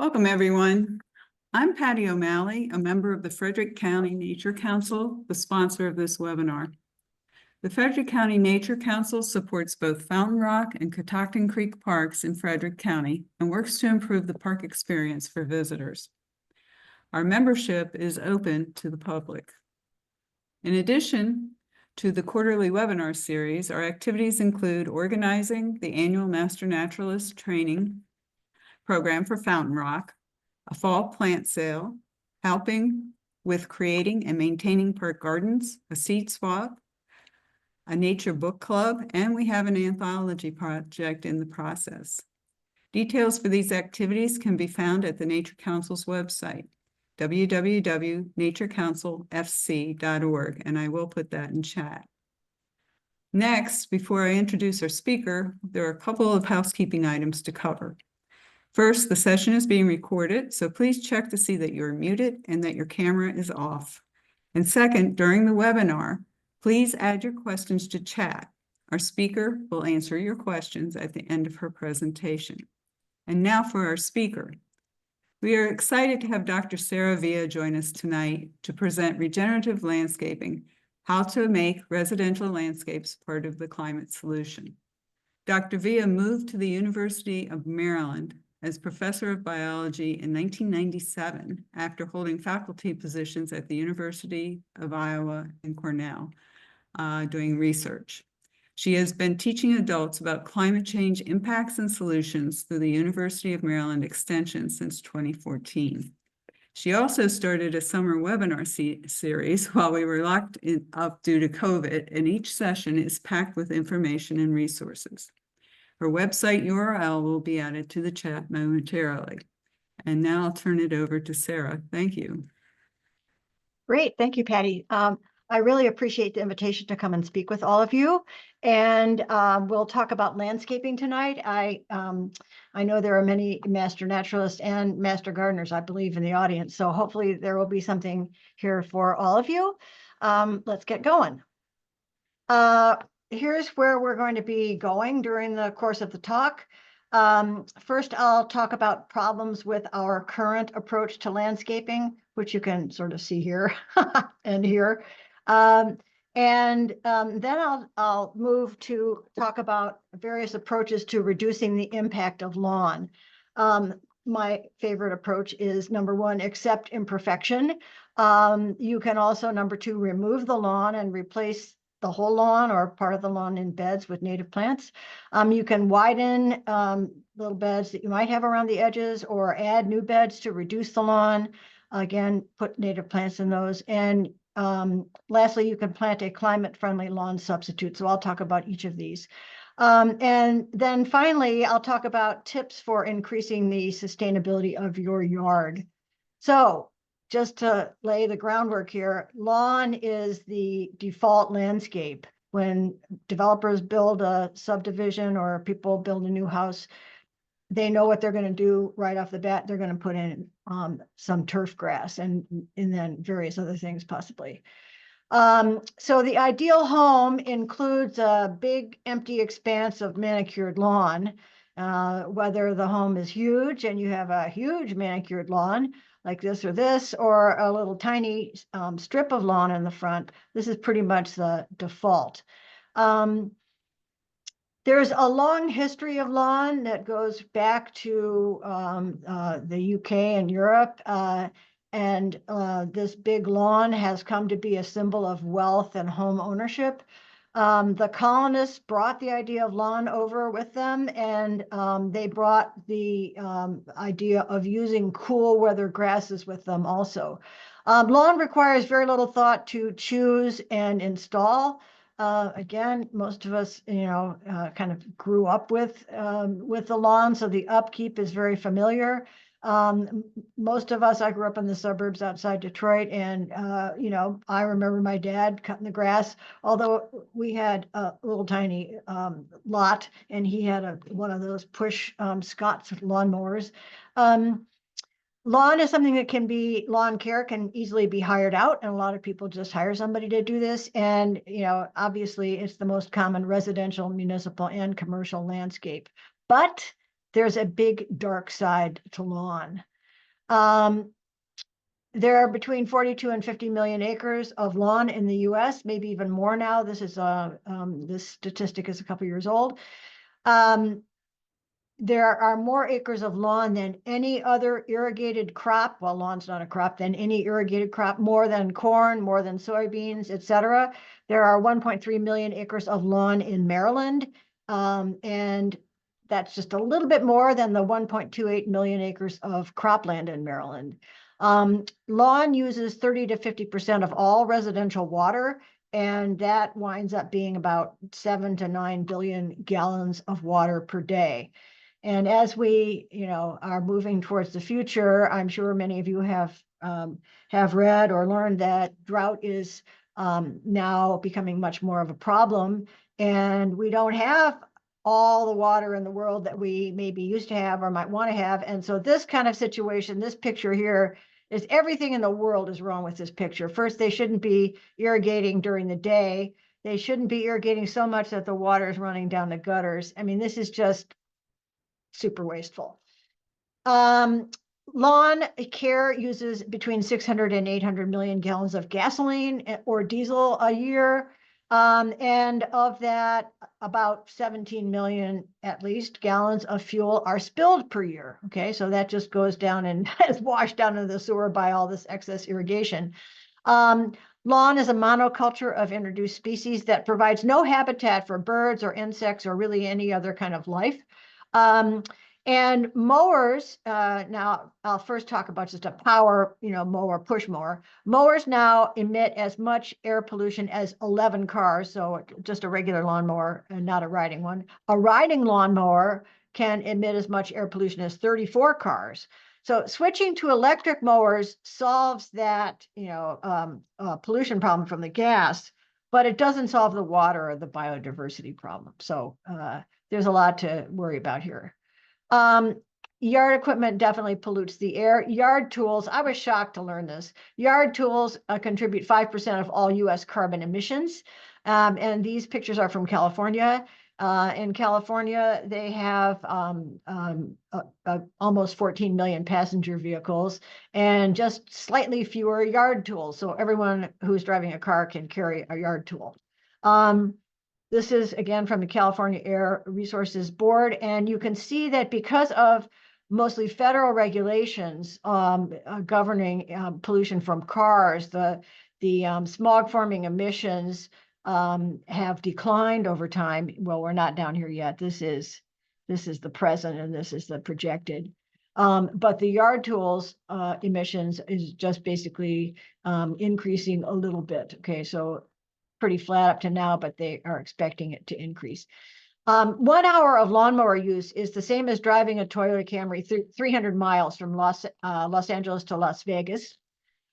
Welcome, everyone. I'm Patty O'Malley, a member of the Frederick County Nature Council, the sponsor of this webinar. The Frederick County Nature Council supports both Fountain Rock and Catoctin Creek parks in Frederick County and works to improve the park experience for visitors. Our membership is open to the public. In addition to the quarterly webinar series, our activities include organizing the annual Master Naturalist training program for Fountain Rock, a fall plant sale, helping with creating and maintaining park gardens, a seed swap, a nature book club, and we have an anthology project in the process. Details for these activities can be found at the Nature Council's website, www.naturecouncilfc.org, and I will put that in chat. Next, before I introduce our speaker, there are a couple of housekeeping items to cover. First, the session is being recorded, so please check to see that you're muted and that your camera is off. And second, during the webinar, please add your questions to chat. Our speaker will answer your questions at the end of her presentation. And now for our speaker. We are excited to have Dr. Sara Villa join us tonight to present Regenerative Landscaping, how to make residential landscapes part of the climate solution. Dr. Villa moved to the University of Maryland as professor of biology in 1997 after holding faculty positions at the University of Iowa and Cornell, doing research. She has been teaching adults about climate change impacts and solutions through the University of Maryland Extension since 2014. She also started a summer webinar series while we were locked up due to COVID, and each session is packed with information and resources. Her website URL will be added to the chat momentarily. And now I'll turn it over to Sara. Thank you. Great. Thank you, Patty. I really appreciate the invitation to come and speak with all of you. And we'll talk about landscaping tonight. I know there are many master naturalists and master gardeners, I believe, in the audience. So hopefully there will be something here for all of you. Let's get going. Here's where we're going to be going during the course of the talk. First, I'll talk about problems with our current approach to landscaping, which you can sort of see here and here. Then I'll move to talk about various approaches to reducing the impact of lawn. My favorite approach is number one, accept imperfection. You can also, number two, remove the lawn and replace the whole lawn or part of the lawn in beds with native plants. You can widen little beds that you might have around the edges or add new beds to reduce the lawn. Again, put native plants in those. And lastly, you can plant a climate-friendly lawn substitute. So I'll talk about each of these. And then finally, I'll talk about tips for increasing the sustainability of your yard. So just to lay the groundwork here, lawn is the default landscape. When developers build a subdivision or people build a new house, they know what they're going to do right off the bat. They're going to put in some turf grass and then various other things possibly. So the ideal home includes a big empty expanse of manicured lawn, whether the home is huge and you have a huge manicured lawn like this or a little tiny strip of lawn in the front. This is pretty much the default. There's a long history of lawn that goes back to the UK and Europe. This big lawn has come to be a symbol of wealth and home ownership. The colonists brought the idea of lawn over with them, and they brought the idea of using cool weather grasses with them also. Lawn requires very little thought to choose and install. Again, most of us, kind of grew up with the lawn, so the upkeep is very familiar. Most of us, I grew up in the suburbs outside Detroit, and I remember my dad cutting the grass, although we had a little tiny lot, and he had one of those push Scott's lawnmowers. Lawn is something that lawn care can easily be hired out, and a lot of people just hire somebody to do this. And, obviously it's the most common residential, municipal, and commercial landscape. But there's a big dark side to lawn. There are between 42 and 50 million acres of lawn in the US, maybe even more now. This statistic is a couple years old. There are more acres of lawn than any other irrigated crop. Well, lawn's not a crop, than any irrigated crop, more than corn, more than soybeans, etc. There are 1.3 million acres of lawn in Maryland. And that's just a little bit more than the 1.28 million acres of cropland in Maryland. Lawn uses 30 to 50% of all residential water, and that winds up being about 7 to 9 billion gallons of water per day. And as we, are moving towards the future, I'm sure many of you have read or learned that drought is now becoming much more of a problem, and we don't have all the water in the world that we maybe used to have or might want to have. And so this kind of situation, this picture here, is everything in the world is wrong with this picture. First, they shouldn't be irrigating during the day. They shouldn't be irrigating so much that the water is running down the gutters. I mean, this is just super wasteful. Lawn care uses between 600 and 800 million gallons of gasoline or diesel a year. And of that, about 17 million, at least, gallons of fuel are spilled per year. Okay, so that just goes down and is washed down into the sewer by all this excess irrigation. Lawn is a monoculture of introduced species that provides no habitat for birds or insects or really any other kind of life. And mowers, now I'll first talk about just a power, mower, push mower. Mowers now emit as much air pollution as 11 cars, so just a regular lawnmower and not a riding one. A riding lawnmower can emit as much air pollution as 34 cars. So switching to electric mowers solves that, pollution problem from the gas, but it doesn't solve the water or the biodiversity problem. So there's a lot to worry about here. Yard equipment definitely pollutes the air. Yard tools, I was shocked to learn this. Yard tools contribute 5% of all US carbon emissions. And these pictures are from California. In California, they have almost 14 million passenger vehicles and just slightly fewer yard tools. So everyone who's driving a car can carry a yard tool. This is, again, from the California Air Resources Board, and you can see that because of mostly federal regulations governing pollution from cars, the smog-forming emissions have declined over time. Well, we're not down here yet. This is the present, and this is the projected. But the yard tools emissions is just basically increasing a little bit. Okay, so pretty flat up to now, but they are expecting it to increase. 1 hour of lawnmower use is the same as driving a Toyota Camry 300 miles from Los Angeles to Las Vegas.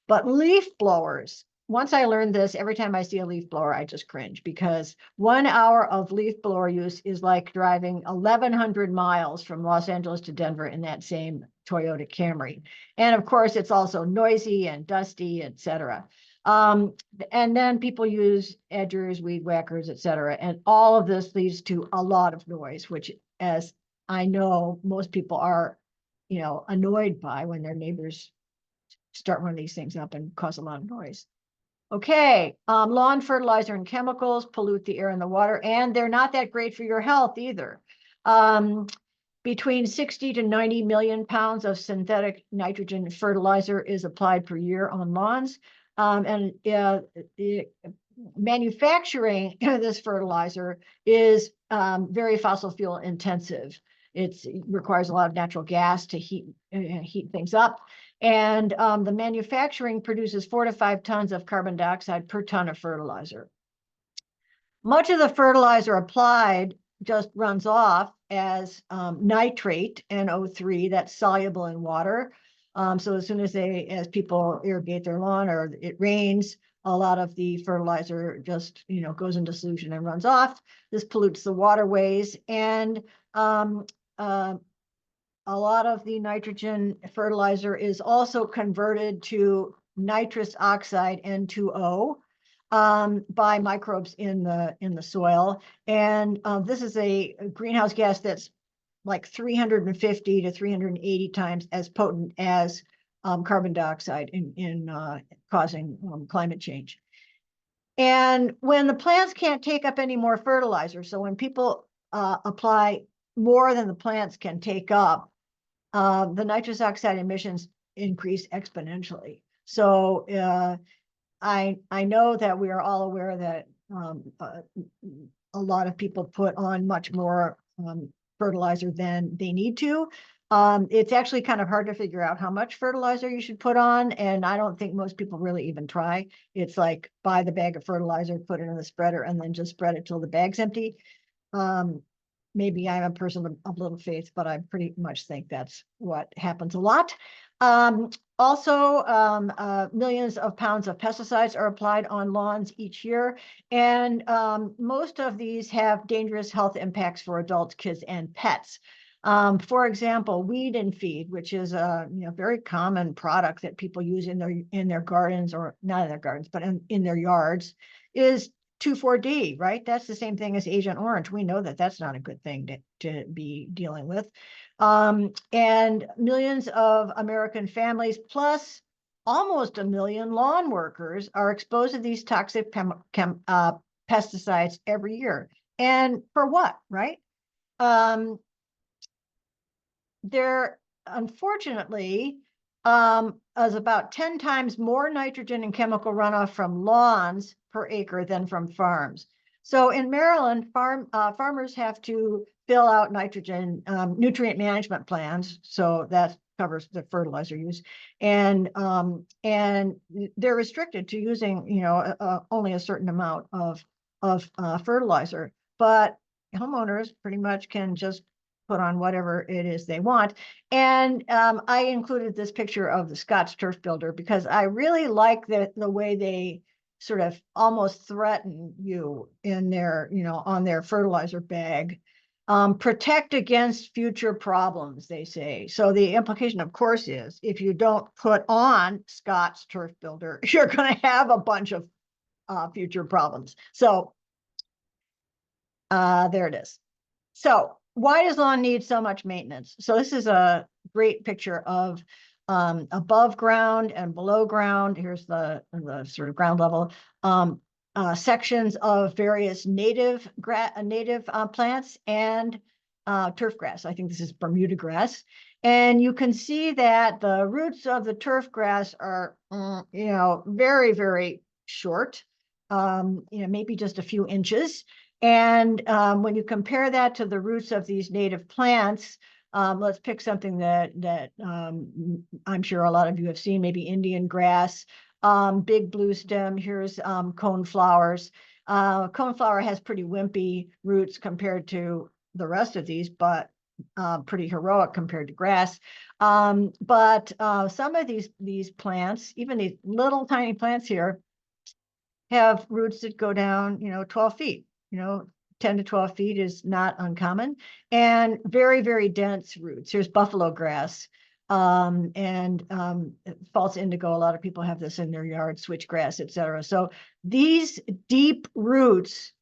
But leaf blowers, once I learned this, every time I see a leaf blower, I just cringe, because 1 hour of leaf blower use is like driving 1,100 miles from Los Angeles to Denver in that same Toyota Camry. And of course, it's also noisy and dusty, etc. And then people use edgers, weed whackers, etc. And all of this leads to a lot of noise, which, as I know, most people are, annoyed by when their neighbors start one of these things up and cause a lot of noise. Okay, lawn fertilizer and chemicals pollute the air and the water, and they're not that great for your health either. Between 60 to 90 million pounds of synthetic nitrogen fertilizer is applied per year on lawns. And manufacturing this fertilizer is very fossil fuel intensive. It requires a lot of natural gas to heat things up. And the manufacturing produces 4 to 5 tons of carbon dioxide per ton of fertilizer. Much of the fertilizer applied just runs off as nitrate, NO3, that's soluble in water. So as soon as people irrigate their lawn or it rains, a lot of the fertilizer just, goes into solution and runs off. This pollutes the waterways, and a lot of the nitrogen fertilizer is also converted to nitrous oxide, N2O, by microbes in the soil. And this is a greenhouse gas that's like 350 to 380 times as potent as carbon dioxide in causing climate change. And when the plants can't take up any more fertilizer, so when people apply more than the plants can take up, the nitrous oxide emissions increase exponentially. So I know that we are all aware that a lot of people put on much more fertilizer than they need to. It's actually kind of hard to figure out how much fertilizer you should put on, and I don't think most people really even try. It's like buy the bag of fertilizer, put it in the spreader, and then just spread it till the bag's empty. Maybe I'm a person of little faith, but I pretty much think that's what happens a lot. Also, millions of pounds of pesticides are applied on lawns each year, and most of these have dangerous health impacts for adults, kids, and pets. For example, weed and feed, which is a very common product that people use in their gardens, or not in their gardens, but in their yards, is 2,4-D, right? That's the same thing as Agent Orange. We know that that's not a good thing to be dealing with. And millions of American families, plus almost 1 million lawn workers, are exposed to these toxic pesticides every year. And for what, right? There, unfortunately, is about 10 times more nitrogen and chemical runoff from lawns per acre than from farms. So in Maryland, farmers have to fill out nitrogen nutrient management plans. So that covers the fertilizer use, and they're restricted to using only a certain amount of fertilizer. But homeowners pretty much can just put on whatever it is they want. And I included this picture of the Scotts turf builder because I really like the way they sort of almost threaten you in their, on their fertilizer bag. Protect against future problems, they say. So the implication, of course, is if you don't put on Scotts turf builder, you're going to have a bunch of future problems. So there it is. So why does lawn need so much maintenance? So this is a great picture of above ground and below ground. Here's the sort of ground level sections of various native plants and turf grass. I think this is Bermuda grass. And you can see that the roots of the turf grass are, very, very short, maybe just a few inches. And when you compare that to the roots of these native plants, let's pick something that I'm sure a lot of you have seen, maybe Indian grass, big blue stem. Here's coneflowers. Coneflower has pretty wimpy roots compared to the rest of these, but pretty heroic compared to grass. But some of these plants, even these little tiny plants here, have roots that go down, 12 feet. 10 to 12 feet is not uncommon, and very, very dense roots. Here's buffalo grass and false indigo. A lot of people have this in their yard, switchgrass, etc. So these deep roots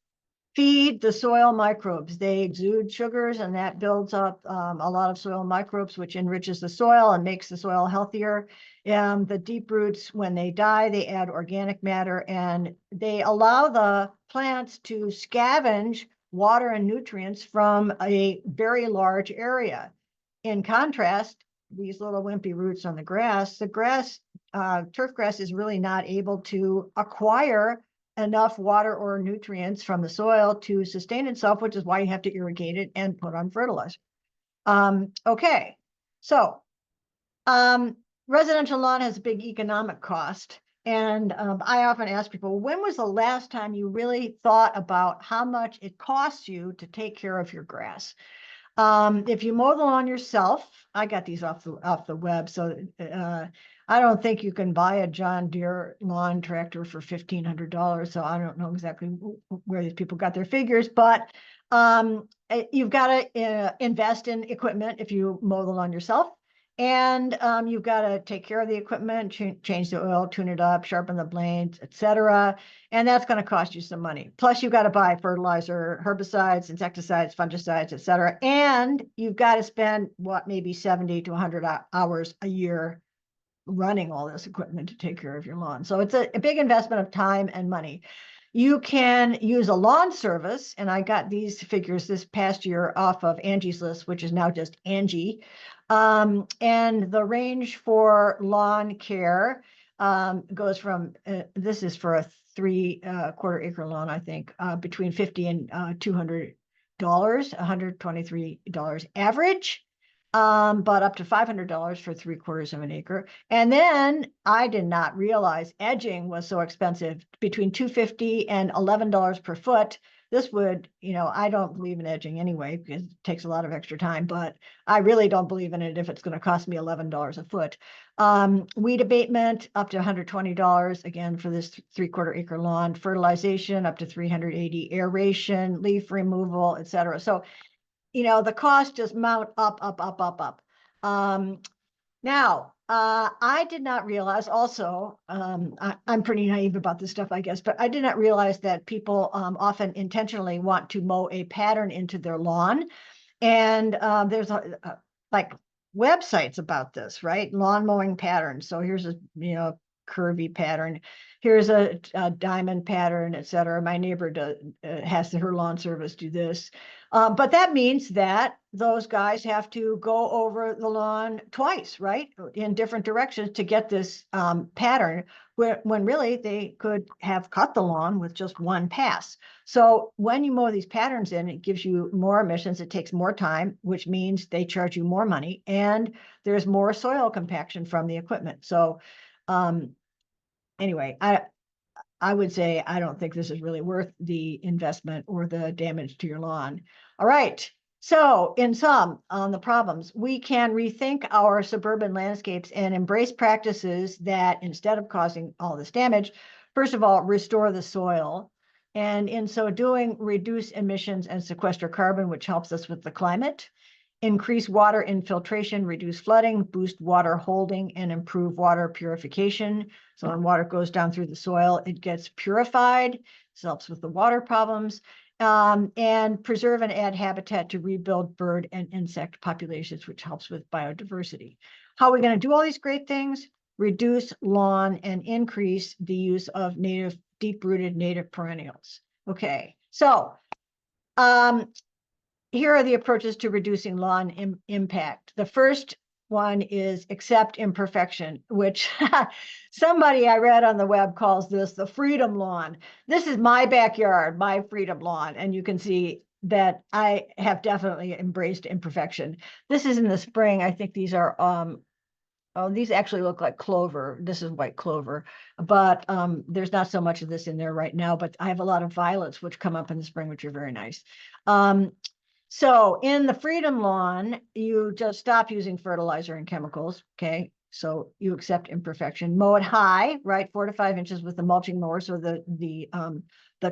feed the soil microbes. They exude sugars, and that builds up a lot of soil microbes, which enriches the soil and makes the soil healthier. The deep roots, when they die, they add organic matter, and they allow the plants to scavenge water and nutrients from a very large area. In contrast, these little wimpy roots on the grass, turf grass is really not able to acquire enough water or nutrients from the soil to sustain itself, which is why you have to irrigate it and put on fertilizer. Okay, so residential lawn has a big economic cost. And I often ask people, when was the last time you really thought about how much it costs you to take care of your grass? If you mow the lawn yourself, I got these off the web, so I don't think you can buy a John Deere lawn tractor for $1,500. So I don't know exactly where these people got their figures, but you've got to invest in equipment if you mow the lawn yourself. And you've got to take care of the equipment, change the oil, tune it up, sharpen the blades, etc. And that's going to cost you some money. Plus, you've got to buy fertilizer, herbicides, insecticides, fungicides, etc. And you've got to spend maybe 70 to 100 hours a year running all this equipment to take care of your lawn. So it's a big investment of time and money. You can use a lawn service, and I got these figures this past year off of Angie's List, which is now just Angie. And the range for lawn care goes from, this is for a 3/4 acre lawn, I think, between $50 and $200, $123 average. But up to $500 for 3/4 of an acre. And then I did not realize edging was so expensive, between $250 and $11 per foot. This would, I don't believe in edging anyway, because it takes a lot of extra time, but I really don't believe in it if it's going to cost me $11 a foot. Weed abatement up to $120, again, for this 3/4 acre lawn. Fertilization up to $380, aeration, leaf removal, etc. So the cost just mount up. Now, I did not realize also, I'm pretty naive about this stuff, I guess, but I did not realize that people often intentionally want to mow a pattern into their lawn. And there's like websites about this, right? Lawn mowing patterns. So here's a, curvy pattern. Here's a diamond pattern, etc. My neighbor has her lawn service do this. But that means that those guys have to go over the lawn twice, right? In different directions to get this pattern, when really they could have cut the lawn with just one pass. So when you mow these patterns in, it gives you more emissions. It takes more time, which means they charge you more money, and there's more soil compaction from the equipment. So anyway, I would say I don't think this is really worth the investment or the damage to your lawn. All right. So in sum, on the problems, we can rethink our suburban landscapes and embrace practices that, instead of causing all this damage, first of all, restore the soil. And in so doing, reduce emissions and sequester carbon, which helps us with the climate. Increase water infiltration, reduce flooding, boost water holding, and improve water purification. So when water goes down through the soil, it gets purified. This helps with the water problems. And preserve and add habitat to rebuild bird and insect populations, which helps with biodiversity. How are we going to do all these great things? Reduce lawn and increase the use of deep-rooted native perennials. Okay, so here are the approaches to reducing lawn impact. The first one is accept imperfection, which somebody I read on the web calls this the freedom lawn. This is my backyard, my freedom lawn, and you can see that I have definitely embraced imperfection. This is in the spring. I think these are oh, these actually look like clover. This is white clover, but there's not so much of this in there right now, but I have a lot of violets which come up in the spring, which are very nice. So in the freedom lawn, you just stop using fertilizer and chemicals, okay? So you accept imperfection. Mow it high, right? 4 to 5 inches with the mulching mower, so the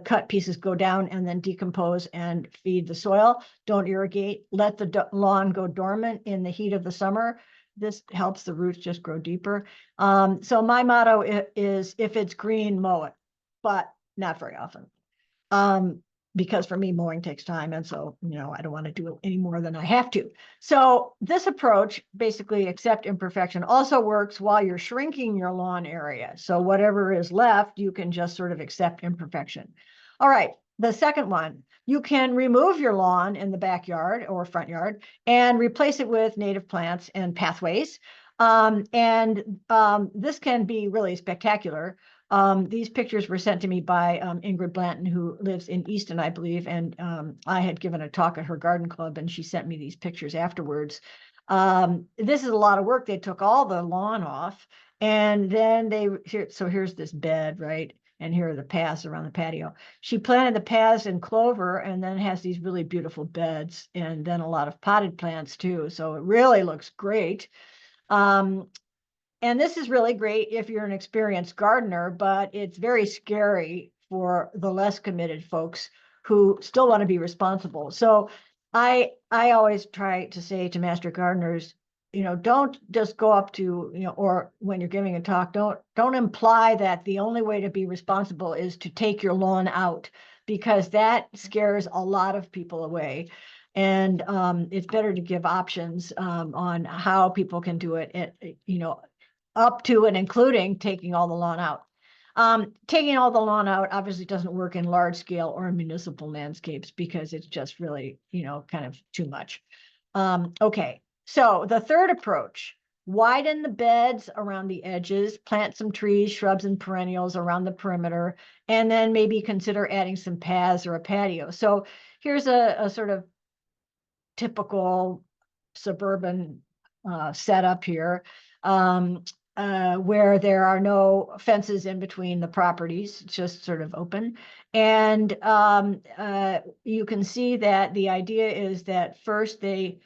cut pieces go down and then decompose and feed the soil. Don't irrigate. Let the lawn go dormant in the heat of the summer. This helps the roots just grow deeper. So my motto is, if it's green, mow it, but not very often. Because for me, mowing takes time. And so, I don't want to do it any more than I have to. So this approach, basically accept imperfection, also works while you're shrinking your lawn area. So whatever is left, you can just sort of accept imperfection. All right. The second one, you can remove your lawn in the backyard or front yard and replace it with native plants and pathways. This can be really spectacular. These pictures were sent to me by Ingrid Blanton, who lives in Easton, I believe, and I had given a talk at her garden club, and she sent me these pictures afterwards. This is a lot of work. They took all the lawn off, and then here's this bed, right? And here are the paths around the patio. She planted the paths in clover and then has these really beautiful beds, and then a lot of potted plants too. So it really looks great. And this is really great if you're an experienced gardener, but it's very scary for the less committed folks who still want to be responsible. So I always try to say to master gardeners, don't just go up to, or when you're giving a talk, don't imply that the only way to be responsible is to take your lawn out, because that scares a lot of people away. And it's better to give options on how people can do it, up to and including taking all the lawn out. Taking all the lawn out obviously doesn't work in large scale or in municipal landscapes because it's just really, kind of too much. Okay, so the third approach, widen the beds around the edges, plant some trees, shrubs, and perennials around the perimeter, and then maybe consider adding some paths or a patio. So here's a sort of typical suburban setup here, where there are no fences in between the properties, just sort of open. And you can see that the idea is that first they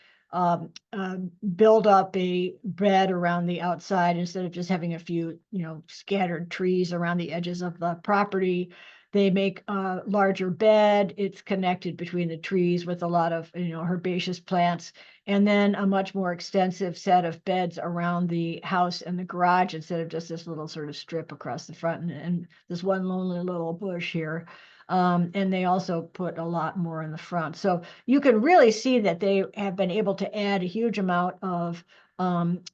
build up a bed around the outside instead of just having a few, scattered trees around the edges of the property. They make a larger bed. It's connected between the trees with a lot of, herbaceous plants, and then a much more extensive set of beds around the house and the garage instead of just this little sort of strip across the front and this one lonely little bush here. And they also put a lot more in the front. So you can really see that they have been able to add a huge amount of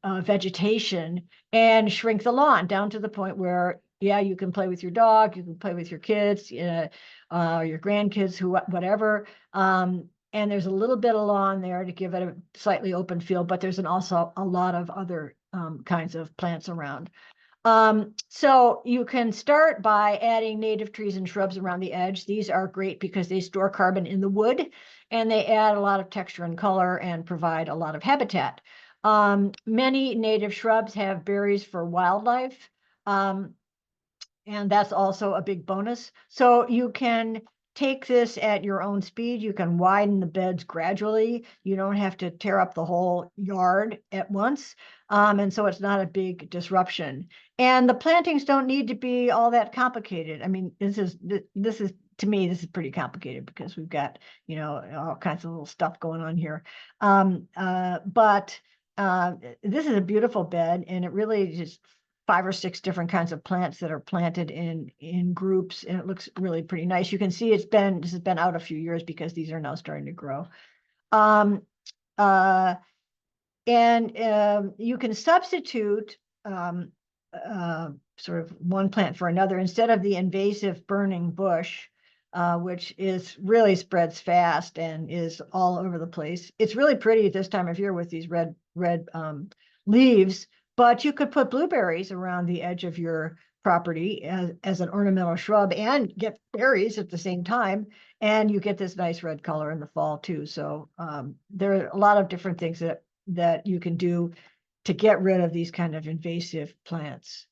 vegetation and shrink the lawn down to the point where, yeah, you can play with your dog, you can play with your kids, your grandkids, whatever. And there's a little bit of lawn there to give it a slightly open feel, but there's also a lot of other kinds of plants around. So you can start by adding native trees and shrubs around the edge. These are great because they store carbon in the wood and they add a lot of texture and color and provide a lot of habitat. Many native shrubs have berries for wildlife. And that's also a big bonus. So you can take this at your own speed. You can widen the beds gradually. You don't have to tear up the whole yard at once. And so it's not a big disruption. And the plantings don't need to be all that complicated. I mean, to me, this is pretty complicated because we've got, all kinds of little stuff going on here. But this is a beautiful bed, and it really just 5 or 6 different kinds of plants that are planted in groups, and it looks really pretty nice. You can see this has been out a few years because these are now starting to grow. You can substitute sort of one plant for another instead of the invasive burning bush, which really spreads fast and is all over the place. It's really pretty at this time of year with these red leaves. But you could put blueberries around the edge of your property as an ornamental shrub and get berries at the same time. And you get this nice red color in the fall too. So there are a lot of different things that you can do to get rid of these kind of invasive plants.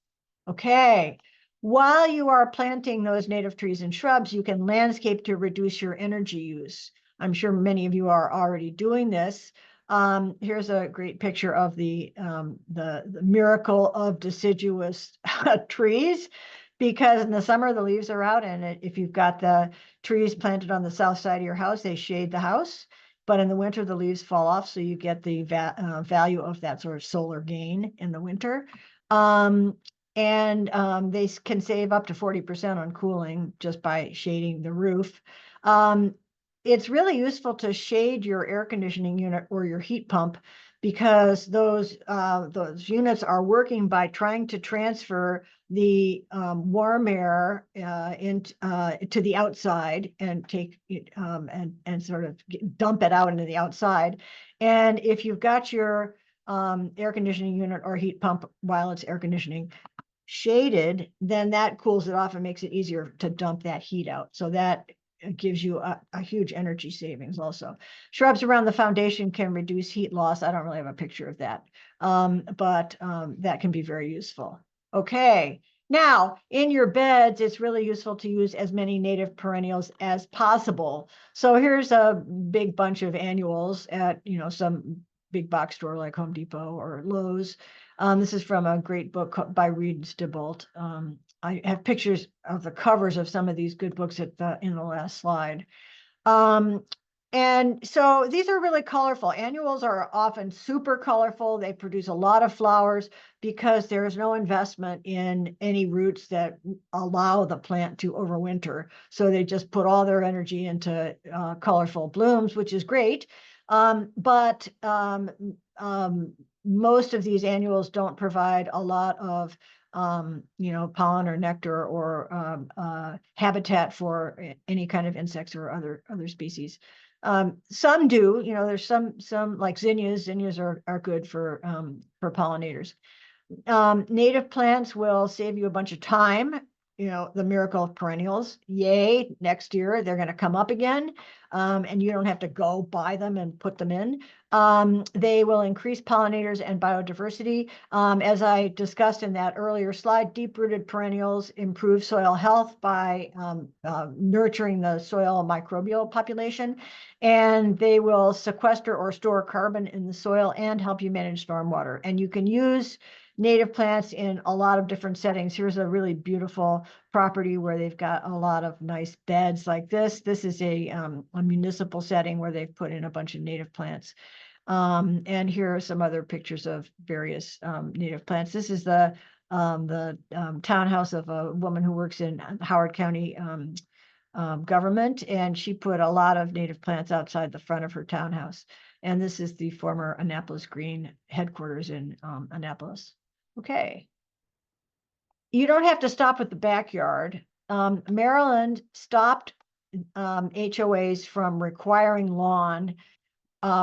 Okay. While you are planting those native trees and shrubs, you can landscape to reduce your energy use. I'm sure many of you are already doing this. Here's a great picture of the miracle of deciduous trees, because in the summer the leaves are out, and if you've got the trees planted on the south side of your house, they shade the house. But in the winter, the leaves fall off, so you get the value of that sort of solar gain in the winter. They can save up to 40% on cooling just by shading the roof. It's really useful to shade your air conditioning unit or your heat pump because those units are working by trying to transfer the warm air to the outside and take it and sort of dump it out into the outside. And if you've got your air conditioning unit or heat pump while it's air conditioning shaded, then that cools it off and makes it easier to dump that heat out. So that gives you a huge energy savings also. Shrubs around the foundation can reduce heat loss. I don't really have a picture of that, but that can be very useful. Okay, now in your beds, it's really useful to use as many native perennials as possible. So here's a big bunch of annuals at some big box store like Home Depot or Lowe's. This is from a great book by Reed and Stibolt. I have pictures of the covers of some of these good books in the last slide. And so these are really colorful. Annuals are often super colorful. They produce a lot of flowers because there is no investment in any roots that allow the plant to overwinter. So they just put all their energy into colorful blooms, which is great. most of these annuals don't provide a lot of pollen or nectar or habitat for any kind of insects or other species. Some do, there's some like zinnias. Zinnias are good for pollinators. Native plants will save you a bunch of time. The miracle of perennials. Yay, next year they're going to come up again, and you don't have to go buy them and put them in. They will increase pollinators and biodiversity. As I discussed in that earlier slide, deep-rooted perennials improve soil health by nurturing the soil microbial population, and they will sequester or store carbon in the soil and help you manage stormwater. And you can use native plants in a lot of different settings. Here's a really beautiful property where they've got a lot of nice beds like this. This is a municipal setting where they've put in a bunch of native plants. And here are some other pictures of various native plants. This is the townhouse of a woman who works in Howard County government, and she put a lot of native plants outside the front of her townhouse. And this is the former Annapolis Green headquarters in Annapolis. Okay. You don't have to stop at the backyard. Maryland stopped HOAs from requiring lawn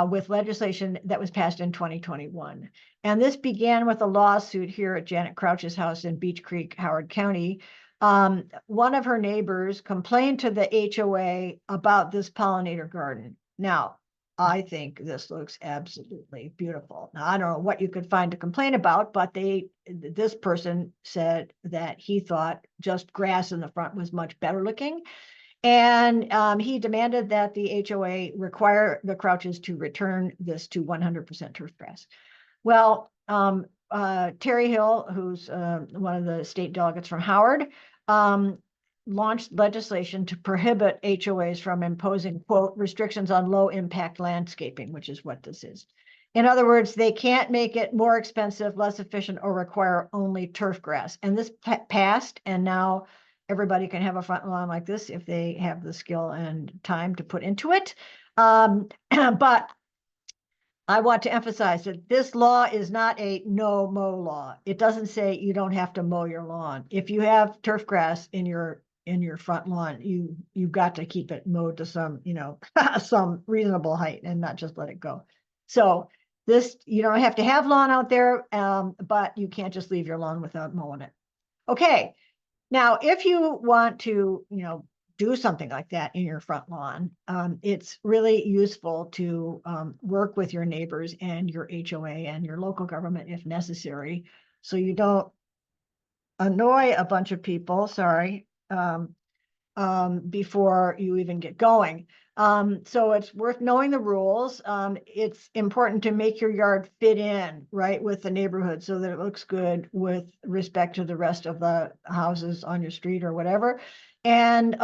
with legislation that was passed in 2021. And this began with a lawsuit here at Janet Crouch's house in Beech Creek, Howard County. One of her neighbors complained to the HOA about this pollinator garden. Now, I think this looks absolutely beautiful. Now, I don't know what you could find to complain about, but this person said that he thought just grass in the front was much better looking. And he demanded that the HOA require the Crouches to return this to 100% turf grass. Well, Terry Hill, who's one of the state delegates from Howard, launched legislation to prohibit HOAs from imposing, quote, restrictions on low impact landscaping, which is what this is. In other words, they can't make it more expensive, less efficient, or require only turf grass. And this passed, and now everybody can have a front lawn like this if they have the skill and time to put into it. But I want to emphasize that this law is not a no-mow law. It doesn't say you don't have to mow your lawn. If you have turf grass in your front lawn, you've got to keep it mowed to some, some reasonable height and not just let it go. So this, you don't have to have lawn out there, but you can't just leave your lawn without mowing it. Okay. Now, if you want to, do something like that in your front lawn, it's really useful to work with your neighbors and your HOA and your local government if necessary, so you don't annoy a bunch of people, before you even get going. So it's worth knowing the rules. It's important to make your yard fit in, right, with the neighborhood so that it looks good with respect to the rest of the houses on your street or whatever. And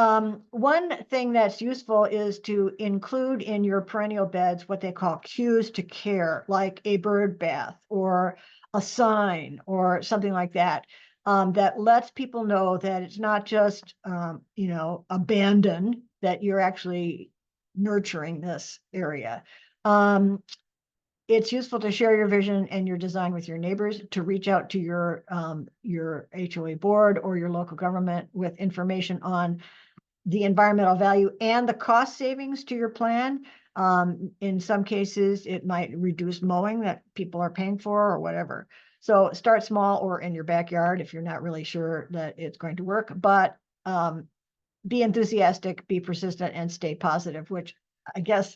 one thing that's useful is to include in your perennial beds what they call cues to care, like a bird bath or a sign or something like that. That lets people know that it's not just, abandon, that you're actually nurturing this area. It's useful to share your vision and your design with your neighbors, to reach out to your HOA board or your local government with information on the environmental value and the cost savings to your plan. In some cases, it might reduce mowing that people are paying for or whatever. So start small or in your backyard if you're not really sure that it's going to work, but be enthusiastic, be persistent, and stay positive, which I guess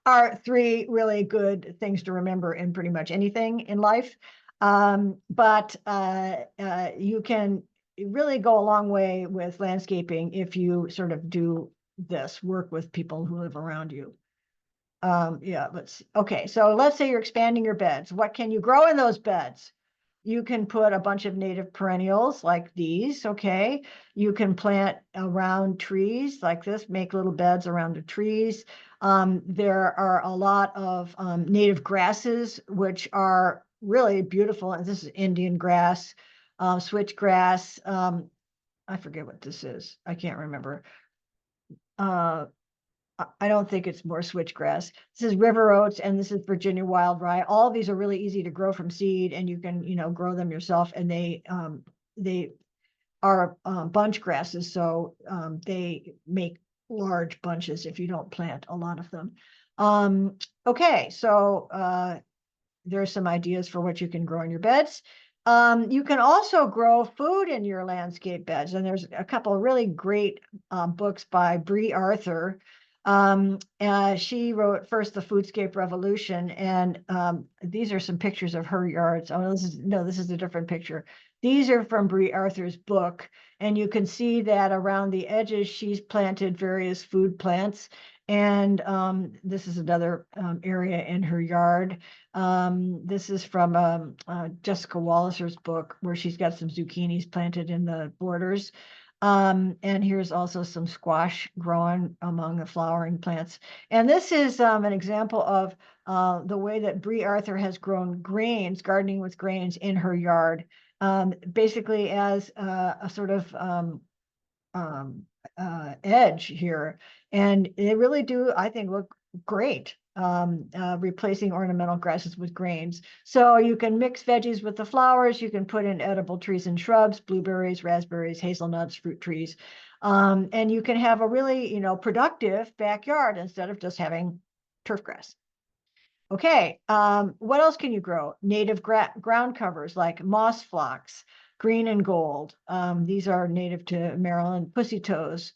are three really good things to remember in pretty much anything in life. But you can really go a long way with landscaping if you sort of do this, work with people who live around you. Okay, so let's say you're expanding your beds. What can you grow in those beds? You can put a bunch of native perennials like these, okay? You can plant around trees like this, make little beds around the trees. There are a lot of native grasses, which are really beautiful. And this is Indian grass, switchgrass. I forget what this is. I can't remember. I don't think it's more switchgrass. This is river oats and this is Virginia wild rye. All of these are really easy to grow from seed, and you can, grow them yourself, and they are bunch grasses, so they make large bunches if you don't plant a lot of them. Okay, so there's some ideas for what you can grow in your beds. You can also grow food in your landscape beds, and there's a couple of really great books by Brie Arthur. She wrote first The Foodscape Revolution, and these are some pictures of her yards. Oh, this is a different picture. These are from Brie Arthur's book, and you can see that around the edges she's planted various food plants. And this is another area in her yard. This is from Jessica Walliser's book, where she's got some zucchinis planted in the borders. And here's also some squash growing among the flowering plants. And this is an example of the way that Brie Arthur has grown grains, gardening with grains in her yard, basically as a sort of edge here. And they really do, I think, look great, replacing ornamental grasses with grains. So you can mix veggies with the flowers. You can put in edible trees and shrubs, blueberries, raspberries, hazelnuts, fruit trees. And you can have a really, productive backyard instead of just having turf grass. Okay, what else can you grow? Native ground covers like moss phlox, green and gold. These are native to Maryland. Pussy toes,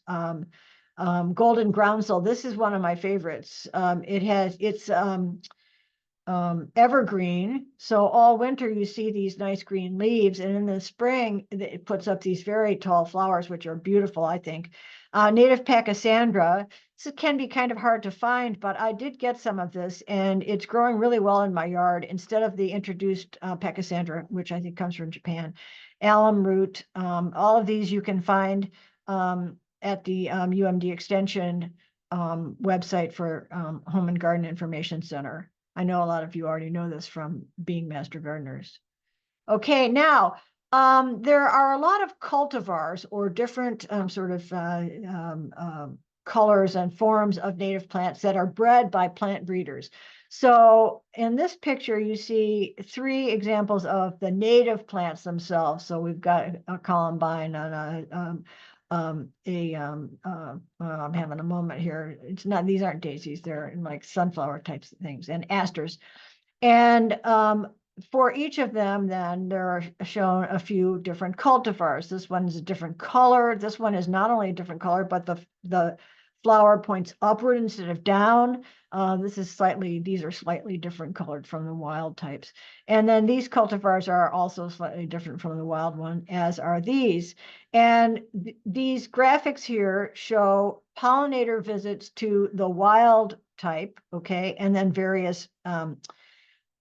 golden groundsel. This is one of my favorites. It's evergreen. So all winter you see these nice green leaves, and in the spring it puts up these very tall flowers, which are beautiful, I think. Native Pachysandra. This can be kind of hard to find, but I did get some of this, and it's growing really well in my yard instead of the introduced Pachysandra, which I think comes from Japan. Alum root. All of these you can find at the UMD Extension website for Home and Garden Information Center. I know a lot of you already know this from being master gardeners. Okay, now there are a lot of cultivars or different colors and forms of native plants that are bred by plant breeders. So in this picture, you see 3 examples of the native plants themselves. So we've got a columbine and I'm having a moment here. It's not, these aren't daisies, they're like sunflower types of things, and asters. And for each of them, then there are shown a few different cultivars. This one is a different color. This one is not only a different color, but the flower points upward instead of down. These are slightly different colored from the wild types. And then these cultivars are also slightly different from the wild one, as are these. And these graphics here show pollinator visits to the wild type, okay, and then various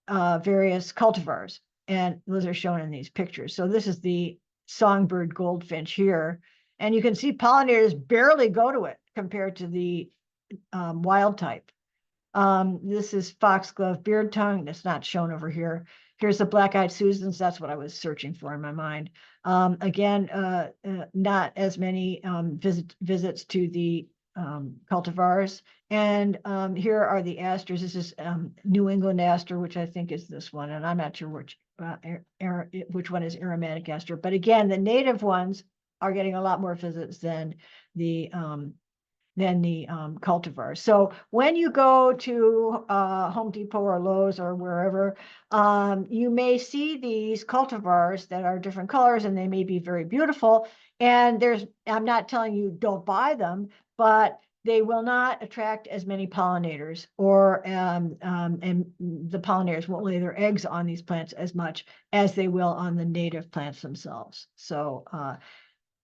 cultivars. And those are shown in these pictures. So this is the songbird goldfinch here. And you can see pollinators barely go to it compared to the wild type. This is foxglove beard tongue. That's not shown over here. Here's the black-eyed Susans. That's what I was searching for in my mind. Again, not as many visits to the cultivars. And here are the asters. This is New England aster, which I think is this one, and I'm not sure which one is aromatic aster. But again, the native ones are getting a lot more visits than the cultivars. So when you go to Home Depot or Lowe's or wherever, you may see these cultivars that are different colors, and they may be very beautiful. And I'm not telling you don't buy them, but they will not attract as many pollinators, or and the pollinators won't lay their eggs on these plants as much as they will on the native plants themselves. So,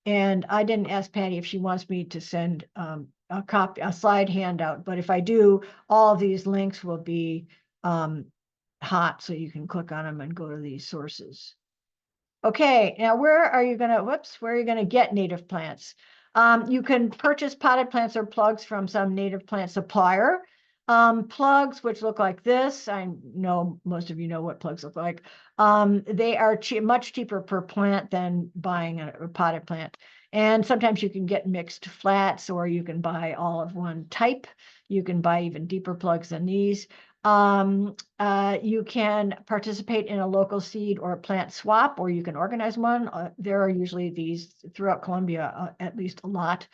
and I didn't ask Patty if she wants me to send a slide handout, but if I do, all of these links will be hot, so you can click on them and go to these sources. Okay, now where are you gonna get native plants? You can purchase potted plants or plugs from some native plant supplier. Plugs, which look like this, I know most of you know what plugs look like. They are much cheaper per plant than buying a potted plant. And sometimes you can get mixed flats, or you can buy all of one type. You can buy even deeper plugs than these. You can participate in a local seed or plant swap, or you can organize one. There are usually these throughout Columbia, at least a lot.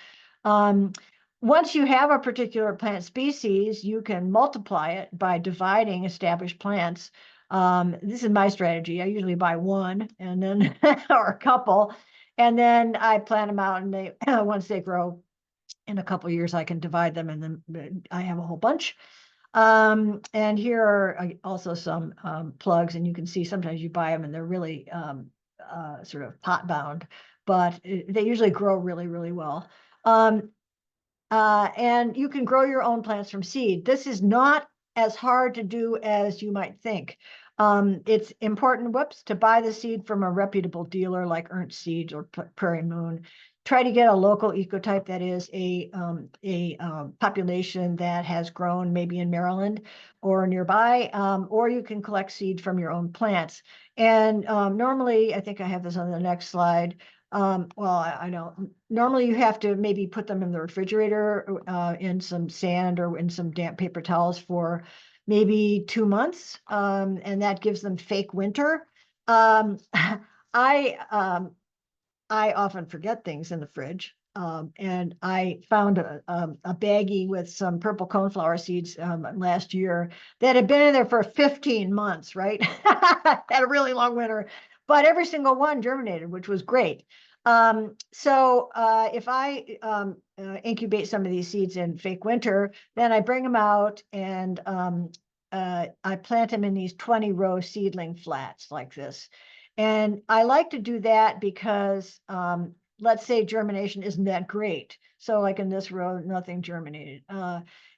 Once you have a particular plant species, you can multiply it by dividing established plants. This is my strategy. I usually buy one and then or a couple, and then I plant them out, and they once they grow in a couple of years, I can divide them, and then I have a whole bunch. And here are also some plugs, and you can see sometimes you buy them and they're really sort of pot bound, but they usually grow really, really well. And you can grow your own plants from seed. This is not as hard to do as you might think. It's important, to buy the seed from a reputable dealer like Ernst Seeds or Prairie Moon. Try to get a local ecotype, that is a population that has grown maybe in Maryland or nearby, or you can collect seed from your own plants. And normally, I think I have this on the next slide. Well, I know normally you have to maybe put them in the refrigerator in some sand or in some damp paper towels for maybe 2 months, and that gives them fake winter. I often forget things in the fridge, and I found a baggie with some purple coneflower seeds last year that had been in there for 15 months, right? Had a really long winter, but every single one germinated, which was great. So if I incubate some of these seeds in fake winter, then I bring them out and I plant them in these 20-row seedling flats like this. And I like to do that because let's say germination isn't that great. So like in this row, nothing germinated.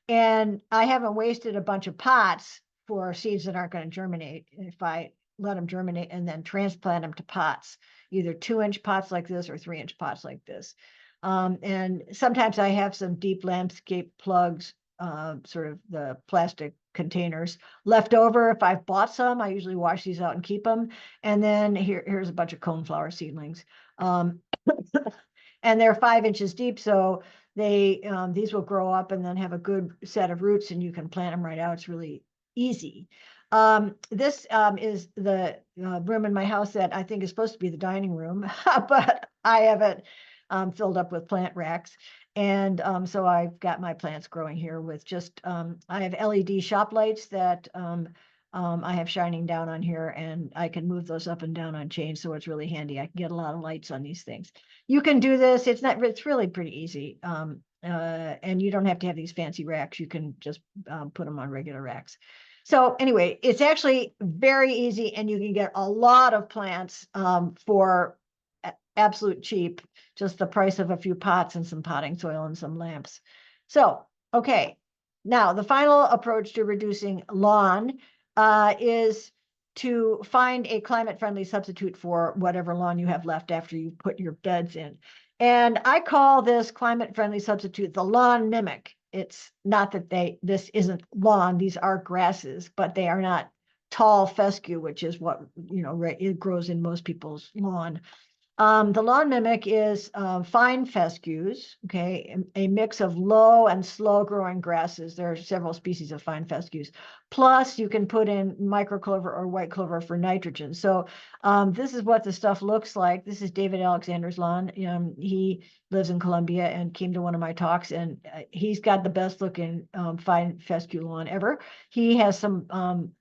And I haven't wasted a bunch of pots for seeds that aren't going to germinate if I let them germinate and then transplant them to pots, either 2-inch pots like this or 3-inch pots like this. And sometimes I have some deep landscape plugs, sort of the plastic containers left over. If I've bought some, I usually wash these out and keep them. And then here's a bunch of coneflower seedlings. And they're 5 inches deep, so these will grow up and then have a good set of roots, and you can plant them right out. It's really easy. This is the room in my house that I think is supposed to be the dining room, but I have it filled up with plant racks. And so I've got my plants growing here with just, I have LED shop lights that I have shining down on here, and I can move those up and down on chains. So it's really handy. I can get a lot of lights on these things. You can do this. It's really pretty easy. And you don't have to have these fancy racks. You can just put them on regular racks. So anyway, it's actually very easy, and you can get a lot of plants for absolute cheap, just the price of a few pots and some potting soil and some lamps. So, okay. Now, the final approach to reducing lawn is to find a climate-friendly substitute for whatever lawn you have left after you put your beds in. And I call this climate-friendly substitute the lawn mimic. It's not that this isn't lawn, these are grasses, but they are not tall fescue, which is what, it grows in most people's lawn. The lawn mimic is fine fescues, okay, a mix of low and slow growing grasses. There are several species of fine fescues. Plus, you can put in microclover or white clover for nitrogen. So this is what the stuff looks like. This is David Alexander's lawn. He lives in Columbia and came to one of my talks, and he's got the best looking fine fescue lawn ever. He has some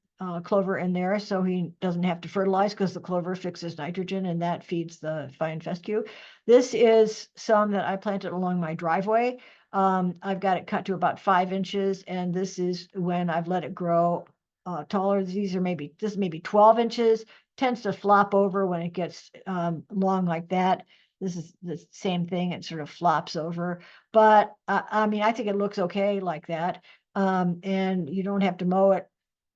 clover in there, so he doesn't have to fertilize because the clover fixes nitrogen and that feeds the fine fescue. This is some that I planted along my driveway. I've got it cut to about 5 inches, and this is when I've let it grow taller. This is maybe 12 inches, tends to flop over when it gets long like that. This is the same thing. It sort of flops over, but I mean, I think it looks okay like that. And you don't have to mow it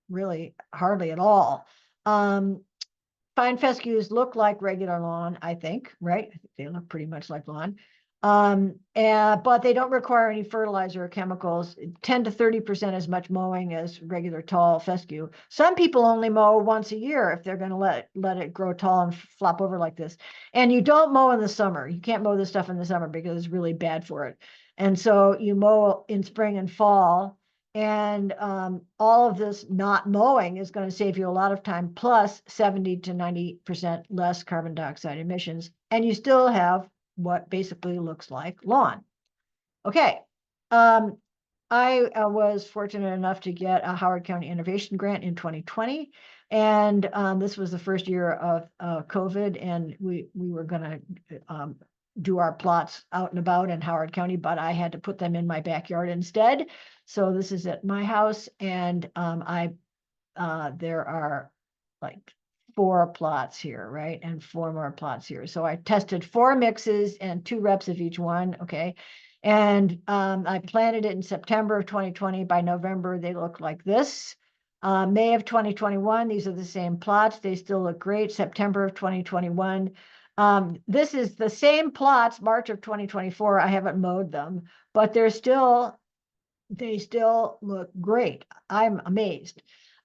really hardly at all. Fine fescues look like regular lawn, I think, right? I think they look pretty much like lawn. But they don't require any fertilizer or chemicals. 10 to 30% as much mowing as regular tall fescue. Some people only mow once a year if they're going to let it grow tall and flop over like this. And you don't mow in the summer. You can't mow this stuff in the summer because it's really bad for it. And so you mow in spring and fall. And all of this not mowing is going to save you a lot of time, plus 70 to 90% less carbon dioxide emissions. And you still have what basically looks like lawn. Okay. I was fortunate enough to get a Howard County Innovation Grant in 2020. And this was the first year of COVID, and we were going to do our plots out and about in Howard County, but I had to put them in my backyard instead. So this is at my house, and there are like 4 plots here, right? And 4 more plots here. So I tested 4 mixes and 2 reps of each one, okay? And I planted it in September of 2020. By November, they look like this. May of 2021, these are the same plots. They still look great. September of 2021. This is the same plots, March of 2024. I haven't mowed them, but they still look great. I'm amazed.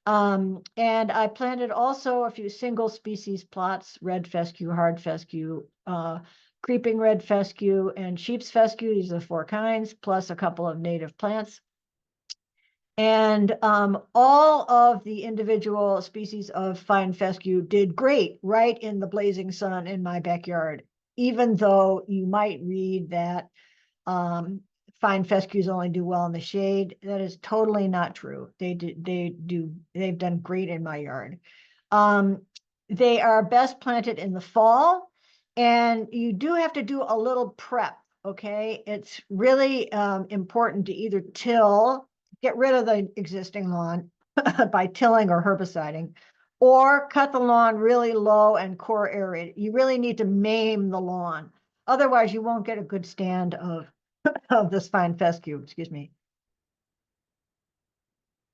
And I planted also a few single species plots, red fescue, hard fescue, creeping red fescue, and sheep's fescue. These are 4 kinds, plus a couple of native plants. And all of the individual species of fine fescue did great right in the blazing sun in my backyard, even though you might read that fine fescues only do well in the shade. That is totally not true. They've done great in my yard. They are best planted in the fall, and you do have to do a little prep, okay? It's really important to either get rid of the existing lawn by tilling or herbiciding, or cut the lawn really low and core aerate. You really need to maim the lawn. Otherwise, you won't get a good stand of this fine fescue, excuse me,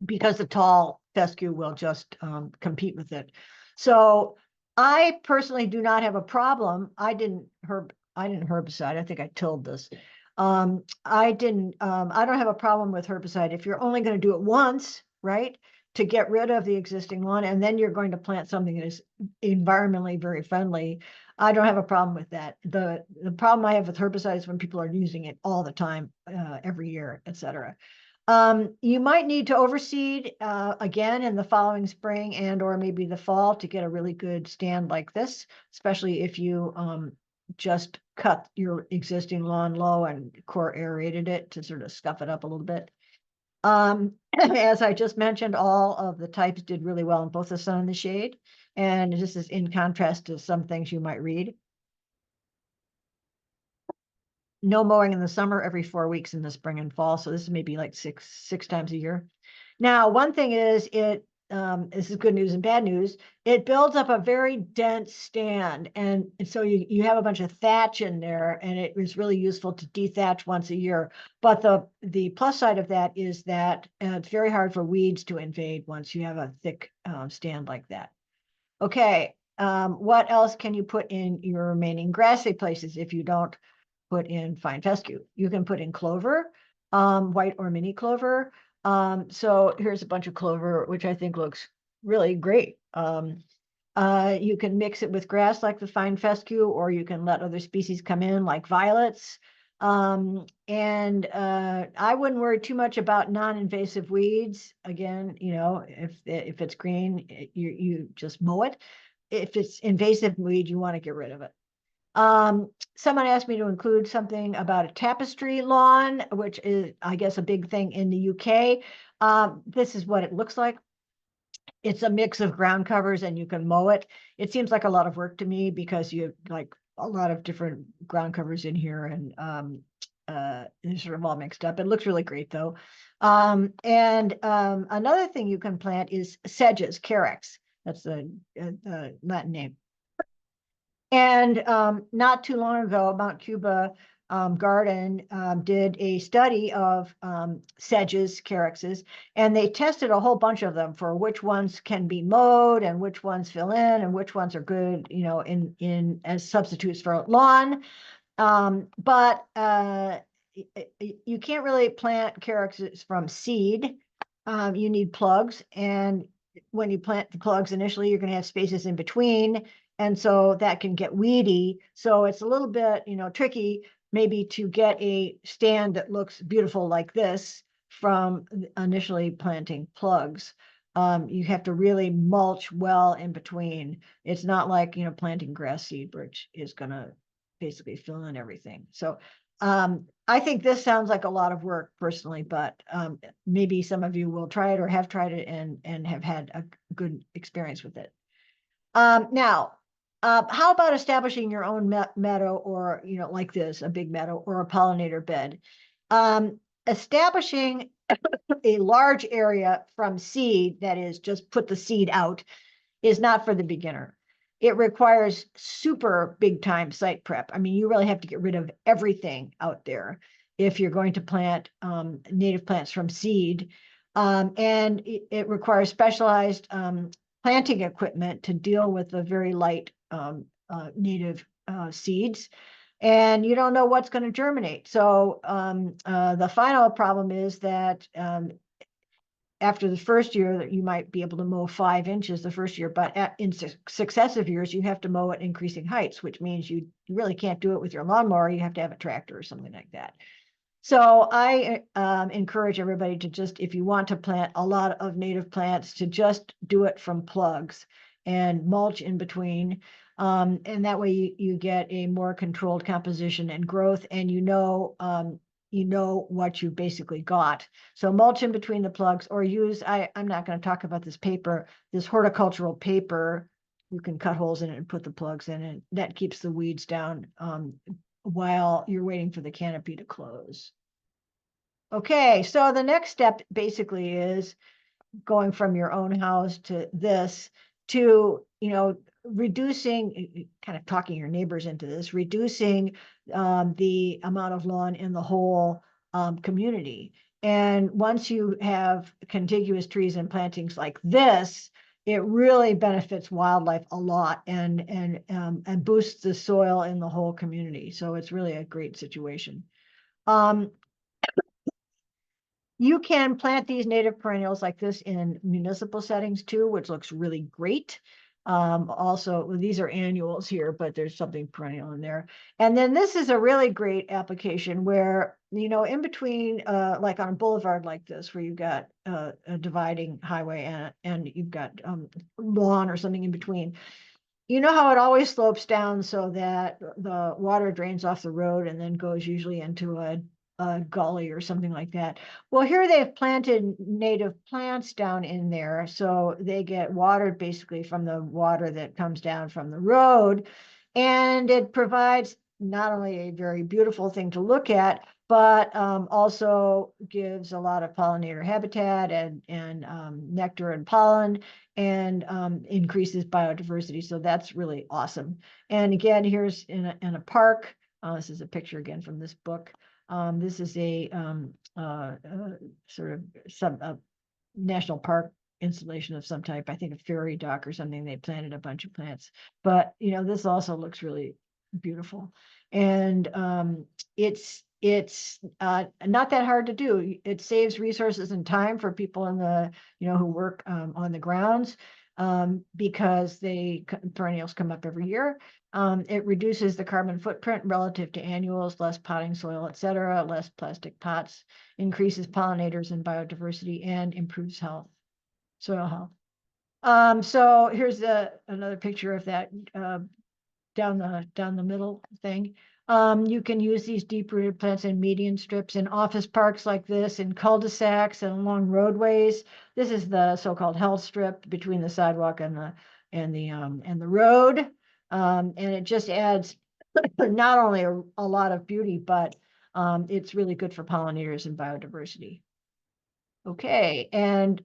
because the tall fescue will just compete with it. So I personally do not have a problem. I didn't herbicide. I think I tilled this. I don't have a problem with herbicide if you're only going to do it once, right? To get rid of the existing lawn, and then you're going to plant something that is environmentally very friendly. I don't have a problem with that. The problem I have with herbicide is when people are using it all the time, every year, etc. You might need to overseed again in the following spring and or maybe the fall to get a really good stand like this, especially if you just cut your existing lawn low and core aerated it to sort of scuff it up a little bit. As I just mentioned, all of the types did really well in both the sun and the shade. And this is in contrast to some things you might read. No mowing in the summer, every 4 weeks in the spring and fall. So this is maybe like six times a year. Now, one thing is this is good news and bad news. It builds up a very dense stand. And so you have a bunch of thatch in there, and it is really useful to dethatch once a year. But the plus side of that is that it's very hard for weeds to invade once you have a thick stand like that. Okay, what else can you put in your remaining grassy places if you don't put in fine fescue? You can put in clover, white or mini clover. So here's a bunch of clover, which I think looks really great. You can mix it with grass like the fine fescue, or you can let other species come in like violets. I wouldn't worry too much about non-invasive weeds. Again, if it's green, you just mow it. If it's invasive weed, you want to get rid of it. Someone asked me to include something about a tapestry lawn, which is, I guess, a big thing in the UK. This is what it looks like. It's a mix of ground covers, and you can mow it. It seems like a lot of work to me because you have like a lot of different ground covers in here, and they're sort of all mixed up. It looks really great though. Another thing you can plant is sedges, carex. That's the Latin name. And not too long ago, Mount Cuba Garden did a study of sedges, carexes, and they tested a whole bunch of them for which ones can be mowed and which ones fill in and which ones are good, in as substitutes for lawn. But you can't really plant carrots from seed. You need plugs, and when you plant the plugs initially, you're going to have spaces in between, and so that can get weedy. So it's a little bit, tricky maybe to get a stand that looks beautiful like this from initially planting plugs. You have to really mulch well in between. It's not like, planting grass seed, which is going to basically fill in everything. So I think this sounds like a lot of work personally, but maybe some of you will try it or have tried it and have had a good experience with it. Now, how about establishing your own meadow, or, like this, a big meadow or a pollinator bed? Establishing a large area from seed, that is, just put the seed out, is not for the beginner. It requires super big time site prep. I mean, you really have to get rid of everything out there if you're going to plant native plants from seed. And it requires specialized planting equipment to deal with the very light native seeds. And you don't know what's going to germinate. So the final problem is that after the first year, that you might be able to mow 5 inches the first year, but in successive years, you have to mow at increasing heights, which means you really can't do it with your lawnmower. You have to have a tractor or something like that. So I encourage everybody to just, if you want to plant a lot of native plants, to just do it from plugs and mulch in between. And that way you get a more controlled composition and growth, and you know what you basically got. So mulch in between the plugs, or use, I'm not going to talk about this horticultural paper. You can cut holes in it and put the plugs in, and that keeps the weeds down while you're waiting for the canopy to close. Okay, so the next step basically is going from your own house to this, to, reducing, kind of talking your neighbors into this, reducing the amount of lawn in the whole community. And once you have contiguous trees and plantings like this, it really benefits wildlife a lot, and boosts the soil in the whole community. So it's really a great situation. You can plant these native perennials like this in municipal settings too, which looks really great. Also, these are annuals here, but there's something perennial in there. And then this is a really great application where, in between, like on a boulevard like this, where you've got a dividing highway and you've got lawn or something in between. You know how it always slopes down so that the water drains off the road and then goes usually into a gully or something like that. Well, here they've planted native plants down in there, so they get watered basically from the water that comes down from the road. And it provides not only a very beautiful thing to look at, but also gives a lot of pollinator habitat and nectar and pollen, and increases biodiversity. So that's really awesome. And again, here's in a park. This is a picture again from this book. This is a sort of national park installation of some type. I think a fairy dock or something. They planted a bunch of plants, but this also looks really beautiful. And it's not that hard to do. It saves resources and time for people in the who work on the grounds, because perennials come up every year. It reduces the carbon footprint relative to annuals, less potting soil, etc., less plastic pots, increases pollinators and biodiversity, and improves soil health. So here's another picture of that down the middle thing. You can use these deep-rooted plants in median strips in office parks like this, in cul-de-sacs and along roadways. This is the so-called health strip between the sidewalk and the road. And it just adds not only a lot of beauty, but it's really good for pollinators and biodiversity. Okay, and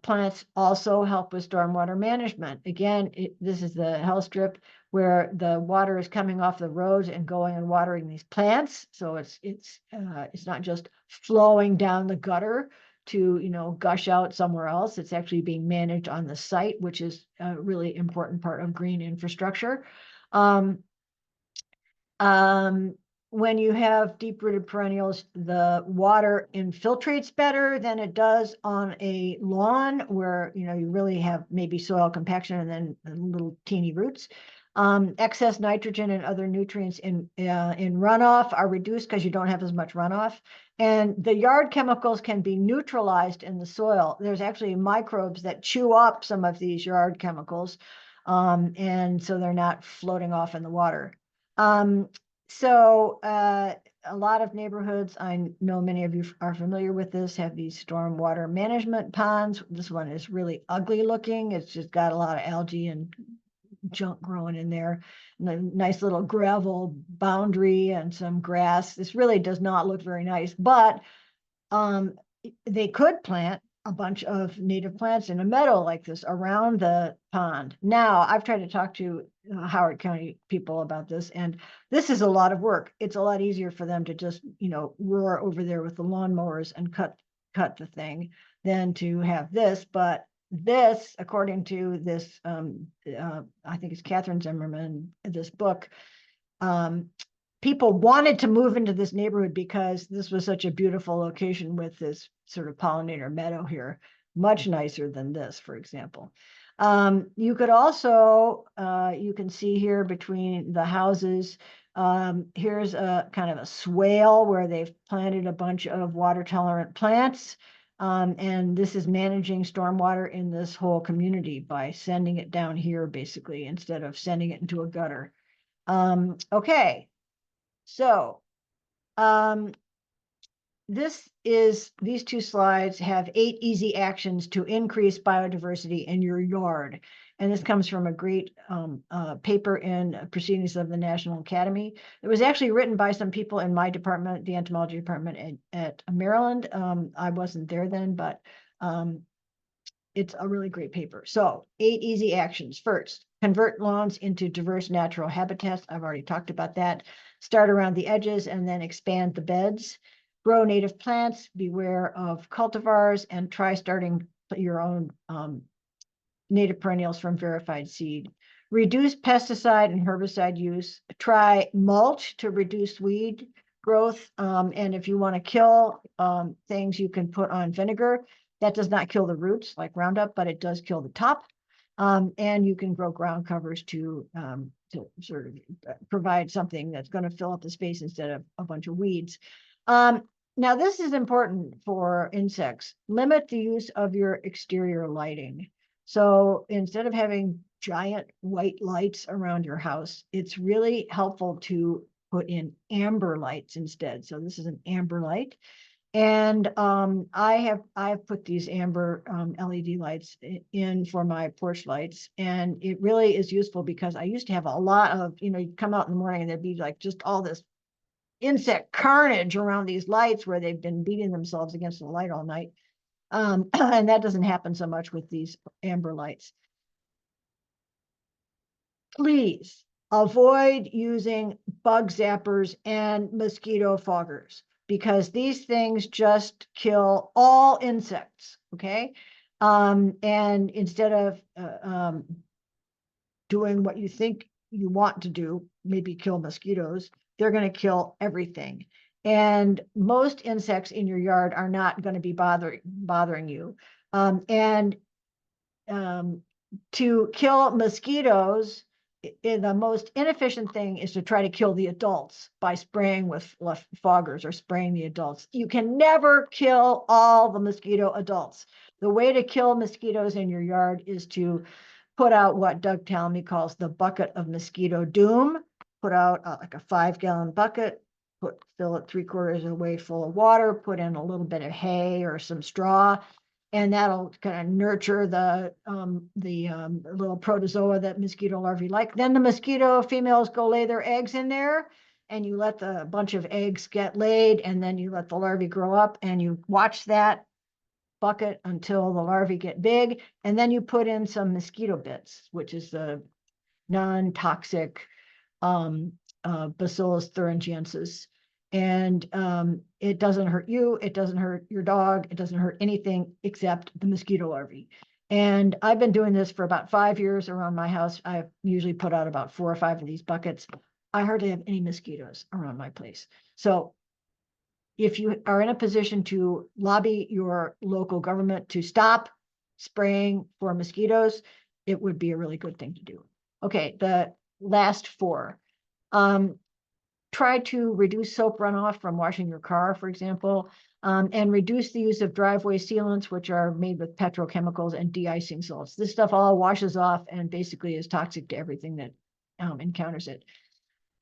plants also help with stormwater management. Again, this is the health strip where the water is coming off the roads and going and watering these plants. So it's not just flowing down the gutter to gush out somewhere else. It's actually being managed on the site, which is a really important part of green infrastructure. When you have deep-rooted perennials, the water infiltrates better than it does on a lawn where, you know, you really have maybe soil compaction and then little teeny roots. Excess nitrogen and other nutrients in runoff are reduced because you don't have as much runoff. And the yard chemicals can be neutralized in the soil. There's actually microbes that chew up some of these yard chemicals. And so they're not floating off in the water. So a lot of neighborhoods, I know many of you are familiar with this, have these stormwater management ponds. This one is really ugly looking. It's just got a lot of algae and junk growing in there. And a nice little gravel boundary and some grass. This really does not look very nice, but they could plant a bunch of native plants in a meadow like this around the pond. Now, I've tried to talk to Howard County people about this, and this is a lot of work. It's a lot easier for them to just, you know, roar over there with the lawnmowers and cut the thing than to have this. But this, according to this, I think it's Catherine Zimmerman, this book, people wanted to move into this neighborhood because this was such a beautiful location with this sort of pollinator meadow here, much nicer than this, for example. You could also, you can see here between the houses, here's a kind of a swale where they've planted a bunch of water tolerant plants. And this is managing stormwater in this whole community by sending it down here, basically, instead of sending it into a gutter. Okay. So, these two slides have 8 easy actions to increase biodiversity in your yard. And this comes from a great paper in Proceedings of the National Academy. It was actually written by some people in my department, the entomology department at Maryland. I wasn't there then, but it's a really great paper. So 8 easy actions. First, convert lawns into diverse natural habitats. I've already talked about that. Start around the edges and then expand the beds. Grow native plants, beware of cultivars, and try starting your own native perennials from verified seed. Reduce pesticide and herbicide use. Try mulch to reduce weed growth. And if you want to kill things, you can put on vinegar. That does not kill the roots like Roundup, but it does kill the top. And you can grow ground covers to sort of provide something that's going to fill up the space instead of a bunch of weeds. Now, this is important for insects. Limit the use of your exterior lighting. So instead of having giant white lights around your house, it's really helpful to put in amber lights instead. So this is an amber light. And I have put these amber LED lights in for my porch lights, and it really is useful because I used to have a lot of, you know, you'd come out in the morning and there'd be like just all this insect carnage around these lights where they've been beating themselves against the light all night. And that doesn't happen so much with these amber lights. Please avoid using bug zappers and mosquito foggers, because these things just kill all insects, okay? And instead of doing what you think you want to do, maybe kill mosquitoes, they're going to kill everything. And most insects in your yard are not going to be bothering you. To kill mosquitoes, the most inefficient thing is to try to kill the adults by spraying with foggers or spraying the adults. You can never kill all the mosquito adults. The way to kill mosquitoes in your yard is to put out what Doug Talmy calls the bucket of mosquito doom. Put out like a 5-gallon bucket, fill it 3/4 of the way full of water, put in a little bit of hay or some straw, and that'll kind of nurture the little protozoa that mosquito larvae like. Then the mosquito females go lay their eggs in there, and you let the bunch of eggs get laid, and then you let the larvae grow up, and you watch that bucket until the larvae get big, and then you put in some mosquito bits, which is the non-toxic Bacillus thuringiensis. And it doesn't hurt you, it doesn't hurt your dog, it doesn't hurt anything except the mosquito larvae. And I've been doing this for about 5 years around my house. I've usually put out about 4 or 5 of these buckets. I hardly have any mosquitoes around my place. So if you are in a position to lobby your local government to stop spraying for mosquitoes, it would be a really good thing to do. Okay, the last four. Try to reduce soap runoff from washing your car, for example, and reduce the use of driveway sealants, which are made with petrochemicals and de-icing salts. This stuff all washes off and basically is toxic to everything that encounters it.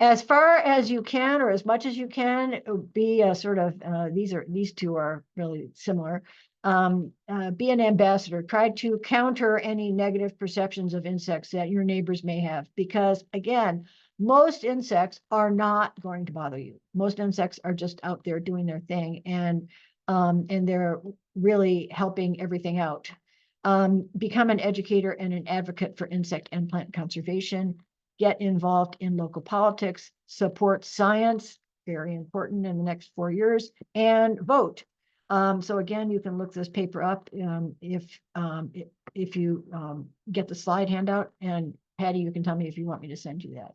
As far as you can, or as much as you can, be a sort of, these two are really similar. Be an ambassador. Try to counter any negative perceptions of insects that your neighbors may have, because again, most insects are not going to bother you. Most insects are just out there doing their thing, and they're really helping everything out. Become an educator and an advocate for insect and plant conservation. Get involved in local politics, support science, very important in the next 4 years, and vote. So again, you can look this paper up if you get the slide handout, and Patty, you can tell me if you want me to send you that.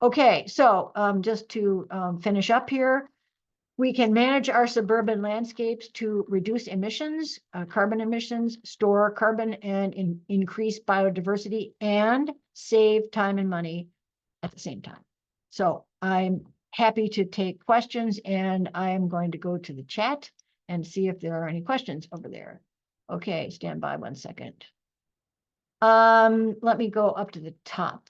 Okay, so just to finish up here, we can manage our suburban landscapes to reduce emissions, carbon emissions, store carbon, and increase biodiversity, and save time and money at the same time. So I'm happy to take questions, and I'm going to go to the chat and see if there are any questions over there. Okay, stand by 1 second. Let me go up to the top.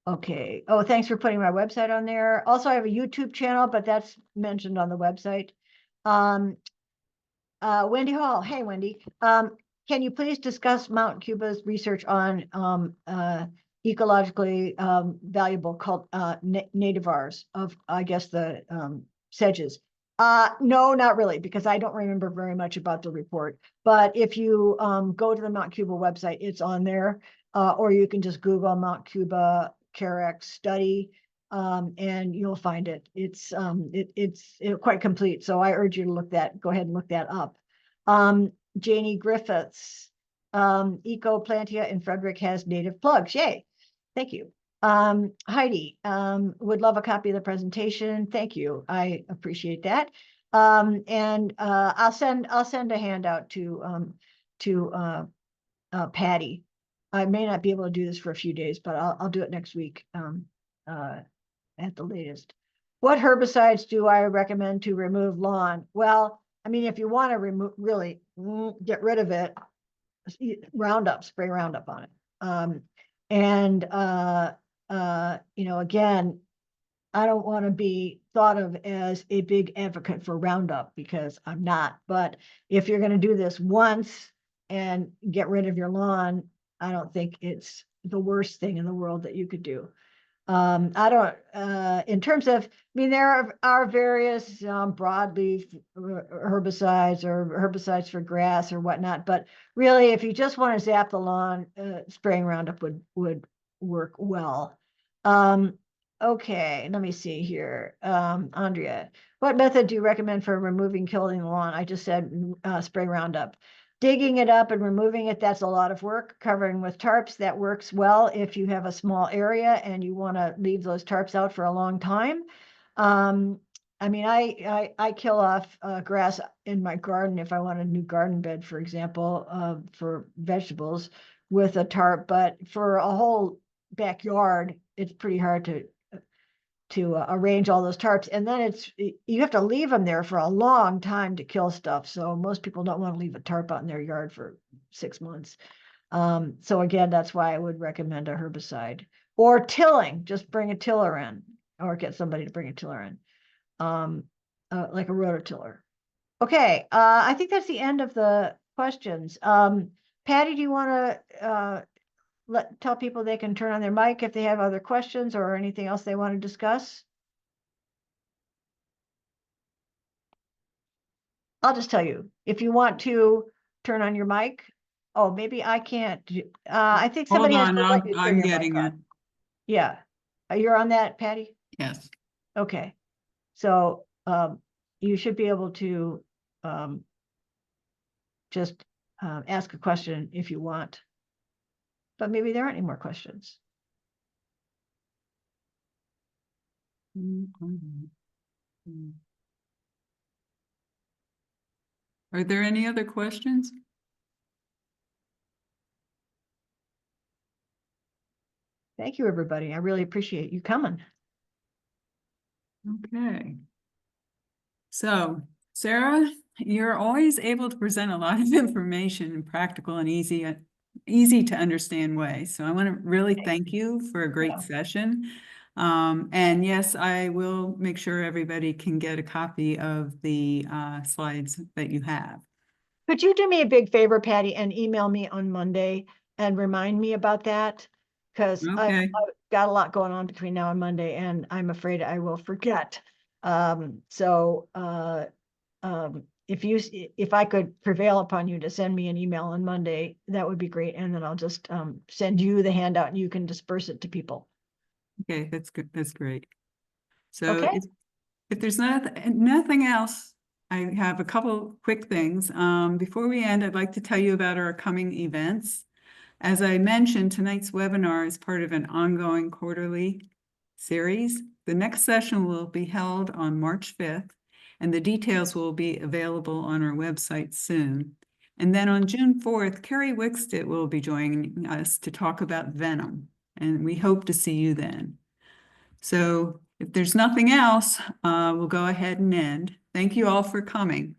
Okay. Oh, thanks for putting my website on there. Also, I have a YouTube channel, but that's mentioned on the website. Wendy Hall. Hey, Wendy. Can you please discuss Mount Cuba's research on ecologically valuable nativars of, I guess, the sedges? No, not really, because I don't remember very much about the report. But if you go to the Mount Cuba website, it's on there. Or you can just Google Mount Cuba Carex study, and you'll find it. It's quite complete. So I urge you to go ahead and look that up. Janie Griffiths, Ecoplantia in Frederick has native plugs. Yay. Thank you. Heidi, would love a copy of the presentation. Thank you. I appreciate that. And I'll send a handout to Patty. I may not be able to do this for a few days, but I'll do it next week at the latest. What herbicides do I recommend to remove lawn? Well, I mean, if you want to really get rid of it, Roundup, spray Roundup on it. Again, I don't want to be thought of as a big advocate for Roundup, because I'm not. But if you're going to do this once and get rid of your lawn, I don't think it's the worst thing in the world that you could do. I don't, in terms of, I mean, there are various broadleaf herbicides or herbicides for grass or whatnot, but really, if you just want to zap the lawn, spraying Roundup would work well. Okay, let me see here. Andrea, what method do you recommend for removing killing the lawn? I just said spray Roundup. Digging it up and removing it, that's a lot of work. Covering with tarps, that works well if you have a small area and you want to leave those tarps out for a long time. I mean, I kill off grass in my garden if I want a new garden bed, for example, for vegetables with a tarp, but for a whole backyard, it's pretty hard to arrange all those tarps. And then you have to leave them there for a long time to kill stuff. So most people don't want to leave a tarp out in their yard for 6 months. So again, that's why I would recommend a herbicide or tilling. Just bring a tiller in, or get somebody to bring a tiller in, like a rototiller. Okay, I think that's the end of the questions. Patty, do you want to tell people they can turn on their mic if they have other questions or anything else they want to discuss? I'll just tell you, if you want to turn on your mic. Oh, maybe I can't. I think somebody has Hold to on, let you turn I'm your getting mic it. on. Yeah. You're on that, Patty? Yes. Okay. So you should be able to just ask a question if you want. But maybe there aren't any more questions. Are there any other questions? Thank you, everybody. I really appreciate you coming. Okay. So, Sarah, you're always able to present a lot of information in practical and easy to understand way. So I want to really thank you for a great session. And yes, I will make sure everybody can get a copy of the slides that you have. Could you do me a big favor, Patty, and email me on Monday and remind me about that? Because I've Okay. got a lot going on between now and Monday, and I'm afraid I will forget. If I could prevail upon you to send me an email on Monday, that would be great. And then I'll just send you the handout and you can disperse it to people. Okay, that's good. That's great. So Okay. if there's nothing else, I have a couple quick things. Before we end, I'd like to tell you about our coming events. As I mentioned, tonight's webinar is part of an ongoing quarterly series. The next session will be held on March 5th, and the details will be available on our website soon. And then on June 4th, Carrie Wickstead will be joining us to talk about venom, and we hope to see you then. So if there's nothing else, we'll go ahead and end. Thank you all for coming.